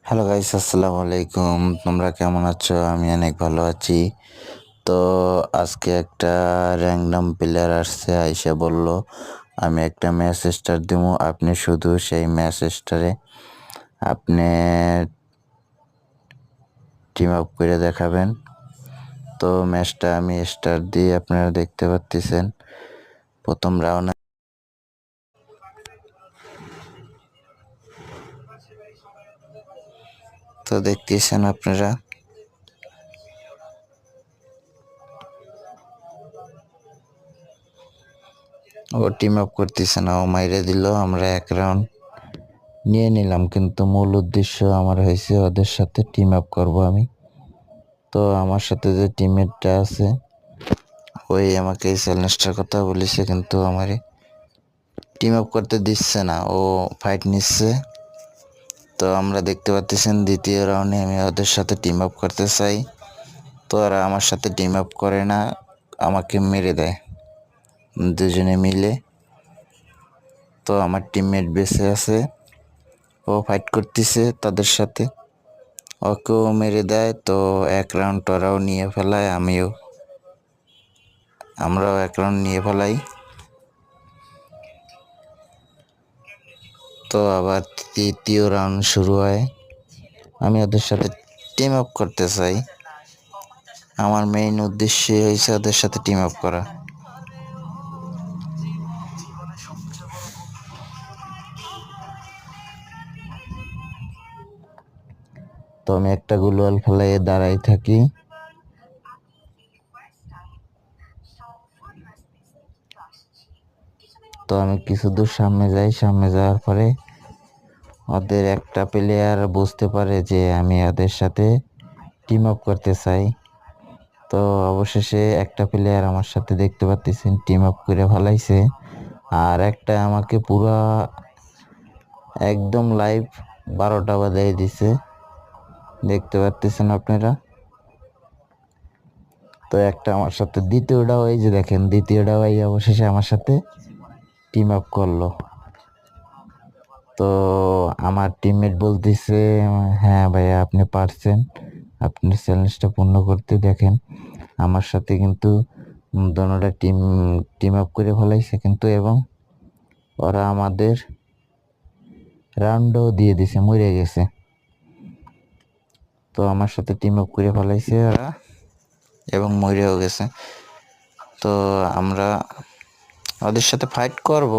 Hello guys, আসসালামু আলাইকুম। তোমরা কেমন আছো? আমি অনেক ভালো আছি। তো আজকে একটা র্যান্ডম প্লেয়ার আসছে, আইসা বলল আমি একটা ম্যাচ স্টার্ট দিব, আপনি শুধু সেই ম্যাচ স্টারে আপনি টিম আপ করে দেখাবেন। তো ম্যাচটা আমি স্টার্ট দিয়ে আপনারা দেখতে পাচ্ছেন প্রথম রাউন্ডে। তো দেখতেছেন আপনারা, ও টিম আপ করতেছে না, ও মাইরে দিল। আমরা এক রাউন্ড নিয়ে নিলাম, কিন্তু মূল উদ্দেশ্য আমার হয়েছে ওদের সাথে টিম আপ করব আমি। তো আমার সাথে যে টিমমেটটা আছে ওই আমাকে এই চ্যালেঞ্জটার কথা বলেছে, কিন্তু আমারে টিম আপ করতে দিচ্ছে না, ও ফাইট নিচ্ছে। তো আমরা দেখতে পাচ্ছেন দ্বিতীয় রাউন্ডে আমি ওদের সাথে টিম আপ করতে চাই, তো ওরা আমার সাথে টিম আপ করে না, আমাকে মেরে দেয় দুজনে মিলে। তো আমার টিমমেট বেঁচে আছে, ও ফাইট করতেছে তাদের সাথে, ওকেও মেরে দেয়। তো এক রাউন্ড ওরাও নিয়ে ফেলায়, আমরাও এক রাউন্ড নিয়ে ফেলাই। তো আবার তৃতীয় রাউন্ড শুরু হয়, আমি ওদের সাথে টিম আপ করতে চাই। আমার মেইন উদ্দেশ্য হয়েছে ওদের সাথে টিম আপ করা। তো আমি একটা গুলোয়াল ফেলাইয়ে দাঁড়াই থাকি। তো আমি কিছু দূর সামনে যাই, সামনে যাওয়ার পরে ওদের একটা প্লেয়ার বুঝতে পারে যে আমি ওদের সাথে টিম আপ করতে চাই। তো অবশেষে একটা প্লেয়ার আমার সাথে দেখতে পাচ্ছেন টিম আপ করে ফেলাইছে, আর একটা আমাকে পুরা একদম লাইভ 12টা বাজাই দিছে, দেখতে পাচ্ছেন আপনারা। তো একটা আমার সাথে দ্বিতীয়টাও, এই যে দেখেন দ্বিতীয়টাও এই অবশেষে আমার সাথে টিম আপ করলো। তো আমার টিমমেট বলতেছে, হ্যাঁ ভাইয়া আপনি পারছেন, আপনার চ্যালেঞ্জটা পূর্ণ করতে। দেখেন আমার সাথে কিন্তু দোনোটা টিম আপ করে ফেলাইছে, কিন্তু এবং ওরা আমাদের রাউন্ডও দিয়ে দিছে, মরে গেছে। তো আমার সাথে টিম আপ করে ফেলাইছে ওরা এবং মরেও গেছে। তো আমরা ওদের সাথে ফাইট করব,